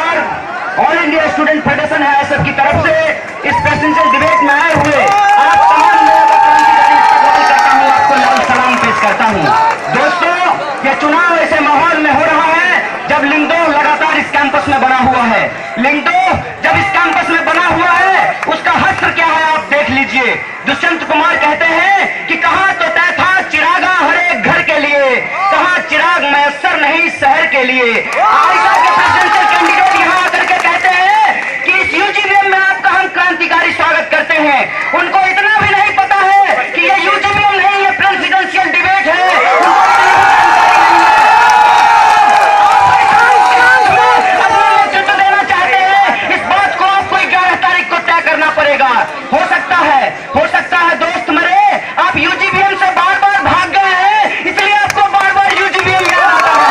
नमस्कार। All India student federation है सब की तरफ से इस प्रेसिडेंशियल डिबेट में आए हुए आप तमाम लोगों का क्रांतिकारी इस्तकबाल करता हूँ, आपको लाल सलाम पेश करता हूँ। दोस्तों, ये चुनाव ऐसे माहौल में हो रहा है जब लिंगदो लगातार इस कैंपस में बना हुआ है। लिंगदो जब इस कैंपस में बना हुआ है उसका हश्र क्या है आप देख लीजिए। दुष्यंत कुमार कहते हैं कि कहाँ तो तय था चिरागा हर एक घर के लिए, कहाँ चिराग मैसर नहीं शहर के लिए। आइसा के प्रेसिडेंशियल कैंडिडेट यहाँ आकर के कहते हैं कि इस यूजीबीएम में आपका हम क्रांतिकारी स्वागत करते हैं। उनको इतना भी नहीं पता है कि ये यूजीबीएम नहीं, ये प्रेसिडेंशियल डिबेट है। नेतृत्व देना चाहते हैं, इस बात को आपको 11 तारीख को तय करना पड़ेगा। हो सकता है दोस्त मरे, आप यूजीबीएम से बार बार भाग गए हैं, इसलिए आपको बार बार यूजीबीएम याद आता है।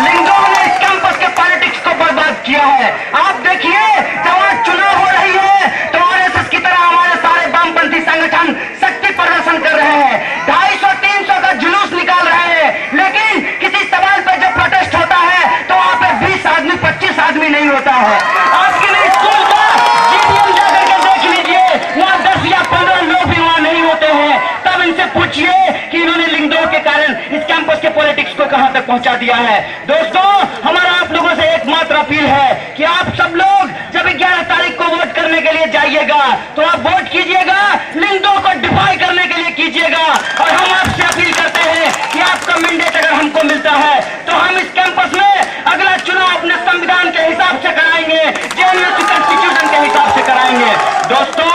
लिंगदो ने इस कैंपस के पॉलिटिक्स को बर्बाद किया है। आप देखिए, जब आज चुनाव हो रही है तो आरएसएस की तरह हमारे सारे वामपंथी संगठन शक्ति प्रदर्शन कर रहे हैं, 250-300 का जुलूस निकाल रहे हैं, लेकिन किसी सवाल पर जब प्रोटेस्ट होता है तो वहां पे 20 आदमी 25 आदमी नहीं होता है। आपके लिए स्कूल का जीडीएम जाकर के देख लीजिए, वहां 10 या 15 लोग भी वहां नहीं होते हैं। तब इनसे पूछिए कि इन्होंने लिंगदो के कारण इस कैंपस के पॉलिटिक्स को कहां तक पहुंचा दिया है। दोस्तों, हमारा आप लोगों से एकमात्र अपील है कि आप सब लोग जब 11 तारीख को वोट करने के लिए जाइएगा तो आप वोट कीजिएगा, लिंगदो को डिफाई करने के लिए कीजिएगा। और हम आपसे अपील करते हैं कि आपका मैंडेट अगर हमको मिलता है तो हम इस कैंपस में अगला चुनाव अपने संविधान के हिसाब से कराएंगे, जेएनयू कॉन्स्टिट्यूशन के हिसाब से कराएंगे। दोस्तों,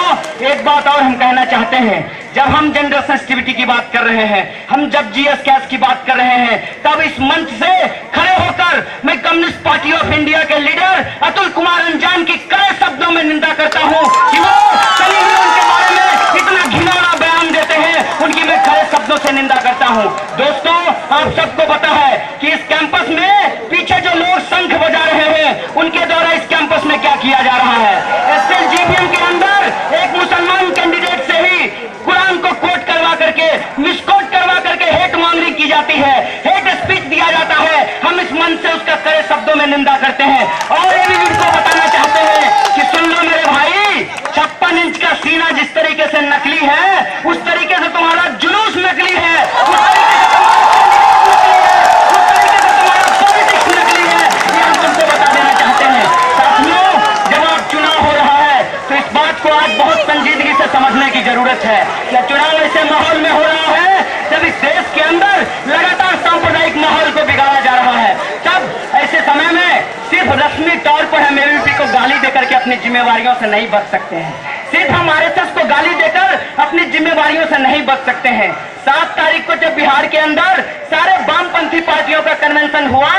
एक बात और हम कहना चाहते हैं, जब हम जेंडर सेंसिटिविटी की बात कर रहे हैं, हम जब जीएस कैस की बात कर रहे हैं, तब इस मंच से खड़े होकर मैं कम्युनिस्ट पार्टी ऑफ इंडिया के लीडर अतुल कुमार अंजान की कड़े शब्दों में निंदा करता हूं कि वो कभी भी उनके बारे में इतना घिनौना बयान देते हैं, उनकी मैं खड़े शब्दों से निंदा करता हूं। दोस्तों, आप सबको पता है कि इस कैंपस में पीछे जो लोग शंख बजा रहे हैं उनके द्वारा इस कैंपस में क्या किया जा रहा है। एसएलजीबीएम के अंदर एक मुसलमान कैंडिडेट से ही कुरान को कोट करवा करके, मिसकोट करवा करके हेट मॉन्गरिंग की जाती है, हेट स्पीच दिया जाता है। हम इस मंच से उसका कड़े शब्दों में निंदा करते हैं और एबीवीपी को बताना चाहते हैं कि सुन लो मेरे भाई, 56 इंच का सीना जिस तरीके से नकली है उस तरीके से तुम्हारा जुलूस नकली है, उस तरीके से तुम्हारा पॉलिटिक्स नकली है। ये हम तुमको बता देना चाहते हैं। साथियों, जब आप चुनाव हो रहा है तो इस बात को आज बहुत संजीदगी से समझने की जरूरत है कि चुनाव ऐसे माहौल में हो रहा है जब इस देश के अंदर लगातार सांप्रदायिक माहौल को बिगाड़ा जा रहा है। तब ऐसे समय में सिर्फ रस्मी तौर पर हम एबीवीपी को गाली देकर के अपनी जिम्मेवारियों से नहीं बच सकते हैं, सिर्फ हम आरएसएस को गाली देकर अपनी जिम्मेवारियों से नहीं बच सकते हैं। 7 तारीख को जब बिहार के अंदर सारे वामपंथी पार्टियों का कन्वेंशन हुआ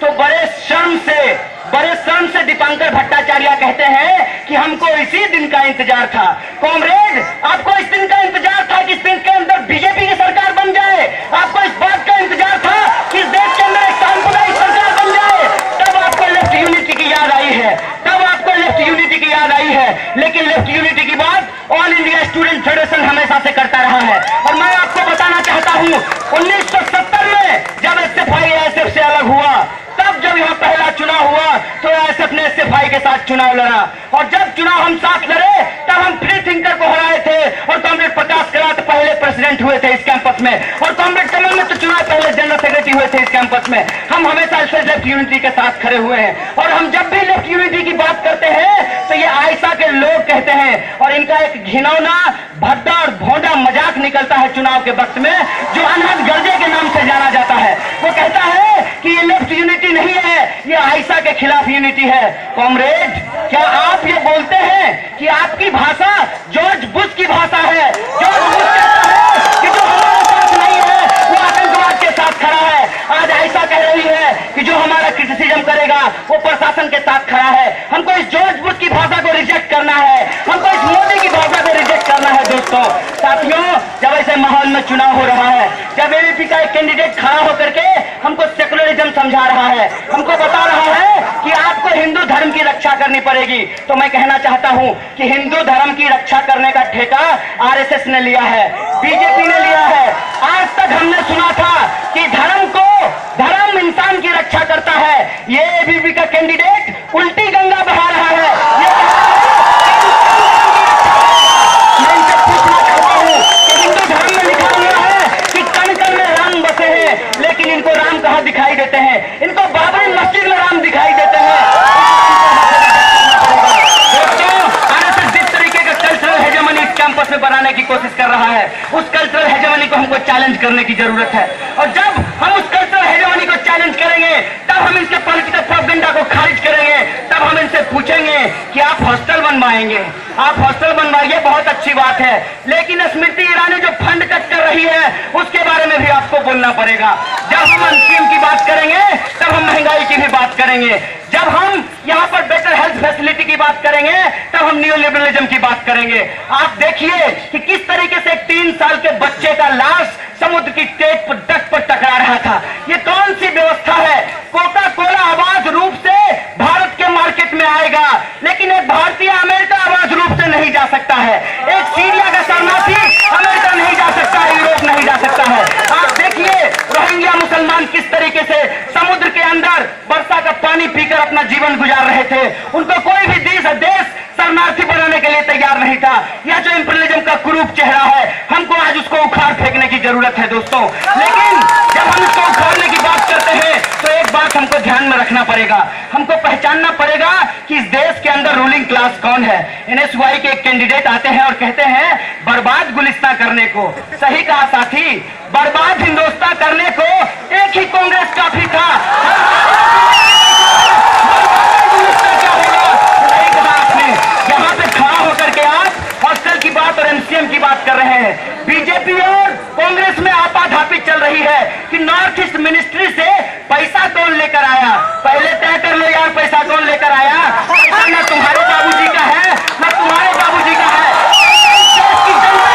तो बड़े शर्म से दीपांकर भट्टाचार्य कहते हैं कि हमको इसी दिन का इंतजार था। कॉमरेड, आपको इस दिन का इंतजार था कि इस दिन के अंदर बीजेपी की सरकार बन जाए, आपको इस बात का इंतजार था कि इस देश के अंदर एक सांप्रदायिक सरकार बन जाए। तब आपको लेफ्ट यूनिटी की याद आई है, लेकिन लेफ्ट यूनिटी की बात ऑल इंडिया स्टूडेंट फेडरेशन हमेशा से करता रहा है। और मैं आपको बताना चाहता हूं, 1970 में जब एसएफआई एसएफ से अलग हुआ, तब जब यहाँ पहला चुनाव हुआ तो एसएफ ने एसएफआई के साथ चुनाव लड़ा, और जब चुनाव हम साथ लड़े तब हम फ्री थिंकर को हराए थे और कॉमरेड प्रकाश करात पहले प्रेसिडेंट हुए थे इस कैंपस में, और कॉमरेड कमल में तो चुनाव पहले जनरल सेक्रेटरी हुए थे इस कैंपस में। हम हमेशा इस लेफ्ट यूनिटी के साथ खड़े हुए हैं, और हम जब भी लेफ्ट यूनिटी की बात करते हैं तो ये आयशा के लोग कहते हैं, और इनका एक घिनौना भद्दा और भोंडा मजाक निकलता है चुनाव के वक्त में जो अनहद गर्जे के नाम से जाना जाता है। वो कहता है कि ये लेफ्ट यूनिटी नहीं है, ये आयशा के खिलाफ यूनिटी है। कॉमरेड, क्या आप ये बोलते हैं कि आपकी भाषा जॉर्ज बुश की भाषा है? जॉर्ज बुश कहता है कि जो हमारे साथ नहीं है वो आतंकवाद के साथ खड़ा है। आज आयशा कह रही है कि जो हमारा क्रिटिसिज्म करेगा वो प्रशासन के साथ खड़ा है। हमको इस जॉर्ज बुश की भाषा को रिजेक्ट करना है, हमको इस मोदी की भाषा को रिजेक्ट करना है। दोस्तों, साथियों, जब ऐसे माहौल में चुनाव हो रहा है, जब एबीवीपी का एक कैंडिडेट खड़ा होकर के हमको सेकुलरिज्म समझा रहा है, हमको बता रहा है कि आपको हिंदू धर्म की रक्षा करनी पड़ेगी, तो मैं कहना चाहता हूं कि हिंदू धर्म की रक्षा करने का ठेका आरएसएस ने लिया है, बीजेपी ने लिया है। आज तक हमने सुना था कि धर्म इंसान की रक्षा करता है, ये एबीवीपी का कैंडिडेट उल्टी गंगा बहा रहा है। मैं इनसे पूछना चाहता हूं कि हिंदू धर्म में लिखा हुआ है कि कण कण में राम बसे हैं, लेकिन इनको राम कहां दिखाई देते हैं? इनको बाबरी मस्जिद में राम दिखाई देते हैं। कैंपस में बनाने की कोशिश कर रहा है, उस कल्चरल हेजेमनी को हमको चैलेंज करने की जरूरत है। और जब हम उस कल्चरल हेजेमनी को चैलेंज करेंगे, तब हम इनके पॉलिटिकल प्रोपेगेंडा को खारिज करेंगे। तब हम इनसे पूछेंगे कि आप हॉस्टल बनवाएंगे, आप हॉस्टल बनवाइए, बहुत अच्छी बात है, लेकिन स्मृति ईरानी जो फंड कट कर रही है उसके बारे में भी आपको बोलना पड़ेगा। जब हम एनसीएम की बात करेंगे, तब हम महंगाई की भी बात करेंगे। जब हम यहाँ पर बेटर हेल्थ फैसिलिटी की बात करेंगे, तब हम न्यू लिबरलिज्म की बात करेंगे। आप देखिए कि किस तरीके से 3 साल के बच्चे का लाश समुद्र की तट पर टकरा रहा था। ये कौन सी व्यवस्था है? कोका कोला अवैध रूप से भारत के मार्केट में आएगा, लेकिन एक भारतीय अमेरिका अवैध रूप से नहीं जा सकता है। एक सीरिया का शरणार्थी अमेरिका नहीं जा सकता है, यूरोप नहीं जा सकता है। आप देखिए रोहिंग्या मुसलमान किस तरीके से समुद्र के अंदर वर्षा का पानी पीकर अपना जीवन गुजार रहे थे। उनको कोई भी देश शरणार्थी बनाने के लिए तैयार नहीं था। यह जो इंपीरियलिज्म का कुरूप चेहरा है, हमको आज उसको उखाड़ फेंकने की जरूरत है दोस्तों। लेकिन जब हम इसको उखाड़ने की बात करते हैं, तो एक बात हमको ध्यान में रखना पड़ेगा, हमको पहचानना पड़ेगा कि इस देश के अंदर रूलिंग क्लास कौन है। एनएसयूआई के एक कैंडिडेट आते हैं और कहते हैं बर्बाद गुलिस्तां करने को। सही कहा साथी, बर्बाद हिंदुस्तां करने को एक ही कांग्रेस काफी था। यहाँ पे खड़ा होकर के आप हॉस्टल की बात और एमसीएम की बात कर रहे हैं। बीजेपी और कांग्रेस में आपाधापी चल रही है कि नॉर्थ ईस्ट मिनिस्ट्री से पैसा कौन लेकर आया। पहले तय कर लो यार, पैसा कौन लेकर आया? पैसा ना तुम्हारे बाबूजी का है ना तुम्हारे बाबूजी का है, देश की जनता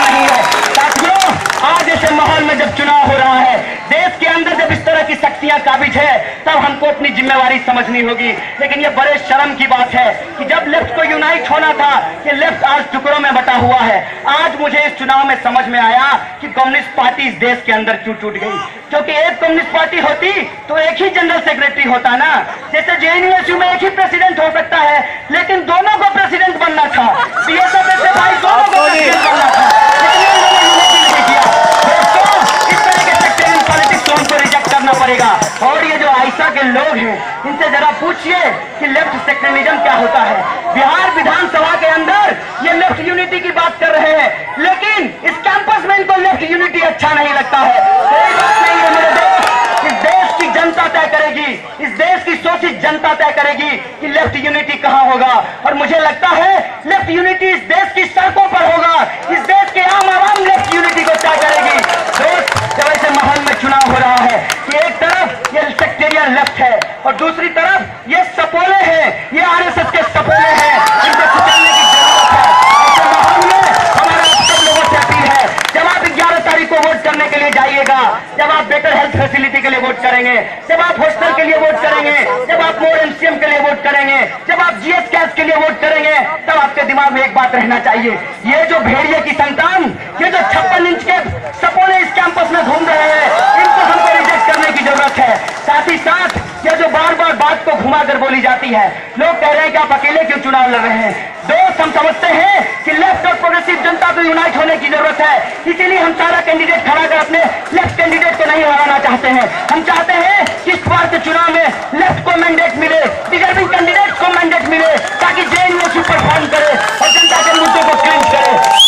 नहीं है। साथियों, आज ऐसे माहौल में जब चुनाव हो रहा है, देश के अंदर जब इस तरह की शक्तियां काबिज है, तब हमको अपनी जिम्मेवारी समझनी होगी। लेकिन ये बड़े शर्म की बात है कि जब लेफ्ट को यूनाइट होना था, कि लेफ्ट आज टुकड़ों में बटा हुआ है। आज मुझे इस चुनाव में समझ में आया कि कम्युनिस्ट पार्टी इस देश के अंदर क्यों टूट गई। क्योंकि एक कम्युनिस्ट पार्टी होती तो एक ही जनरल सेक्रेटरी होता ना। जैसे जेएनयू में एक ही प्रेसिडेंट हो सकता है, लेकिन दोनों को प्रेसिडेंट बनना था। बीएसएफ से भाई दोनों को प्रेसिडेंट बनना था, लेकिन उन्होंने यूनिटी नहीं किया। दोस्तों, इस तरह के सेक्टेरियन पॉलिटिक्स को हमको रिजेक्ट करना पड़ेगा। और ये जो आइसा के लोग हैं, इनसे जरा पूछिए कि लेफ्ट सेक्टेरियनिज्म क्या होता है। बिहार विधानसभा के अंदर ये लेफ्ट यूनिटी की बात कर रहे हैं, लेकिन इस कैंपस में इनको लेफ्ट यूनिटी अच्छा नहीं लगता है। कोई बात नहीं है मेरे दोस्त, इस देश की जनता तय करेगी, इस देश की शोषित जनता तय करेगी कि लेफ्ट यूनिटी कहां होगा। और मुझे लगता है लेफ्ट यूनिटी इस देश की सड़कों पर होगा। इस देश के आम आवाम लेफ्ट यूनिटी को तय करेगी। दोस्त, जब ऐसे माहौल में चुनाव हो रहा है कि एक तरफ ये सेक्टेरियन लेफ्ट है और दूसरी तरफ ये सपोले हैं, ये आरएसएस के सपोले हैं, इनको कुचलने की जरूरत है। ऐसे माहौल में हमारा आप सब लोगों से अपील है, जब आप 11 तारीख को वोट करने के लिए जाइएगा, जब आप बेटर हेल्थ फैसिलिटी के लिए वोट करेंगे, जब आप हॉस्टल के लिए वोट करेंगे, जब आप मोर एमसीएम के लिए वोट करेंगे, जब आप जीएस कैश के लिए वोट करेंगे, तब आपके दिमाग में एक बात रहना चाहिए, ये जो भेड़िए की संतान, ये जो 56 इंच के सपोले इस कैंपस में घूम रहे हैं, इनको हमको रिजेक्ट करने की जरूरत है। साथ ही साथ ये जो बार बार बात को घुमाकर बोली जाती है, लोग कह रहे हैं कि आप अकेले क्यों चुनाव लड़ रहे हैं। दोस्त, हम समझते हैं कि लेफ्ट और प्रोग्रेसिव जनता को यूनाइट होने की जरूरत है, इसीलिए हम सारा कैंडिडेट खड़ा कर अपने लेफ्ट कैंडिडेट को नहीं हराना चाहते हैं। हम चाहते हैं कि इस बार के चुनाव में लेफ्ट को मैंडेट मिले, डिजर्विंग कैंडिडेट को मैंडेट मिले, ताकि जेएनयू परफॉर्म करे और जनता के मुद्दों को क्लिंच करे।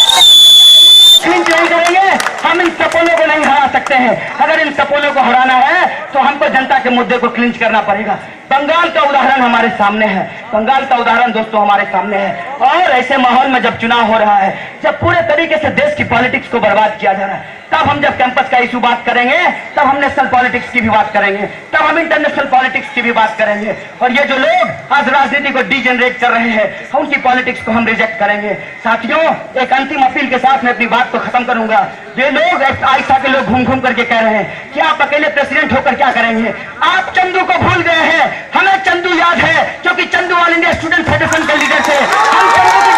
क्लिंच नहीं करेंगे, हम इन सपोलों को नहीं हरा सकते हैं। अगर इन सपोलों को हराना है तो हमको जनता के मुद्दे को क्लिंच करना पड़ेगा। बंगाल का उदाहरण हमारे सामने है, बंगाल का उदाहरण दोस्तों हमारे सामने है। और ऐसे माहौल में जब चुनाव हो रहा है, जब पूरे तरीके से देश की पॉलिटिक्स को बर्बाद किया जा रहा है, तब हम जब कैंपस का इशू बात करेंगे, तब हम नेशनल पॉलिटिक्स की भी बात करेंगे, तब हम इंटरनेशनल पॉलिटिक्स की भी बात करेंगे। और ये जो लोग आज राजनीति को डीजेनरेट कर रहे हैं, उनकी पॉलिटिक्स को हम रिजेक्ट करेंगे। साथियों, एक अंतिम अपील के साथ मैं अपनी बात को खत्म करूंगा। ये लोग आइसा के लोग घूम घूम करके कह रहे हैं कि आप अकेले प्रेसिडेंट होकर क्या करेंगे। आप चंदू को भूल गए हैं, हमें चंदू याद है, क्योंकि Chandu all India student federation के लीडर थे। हम चंदू की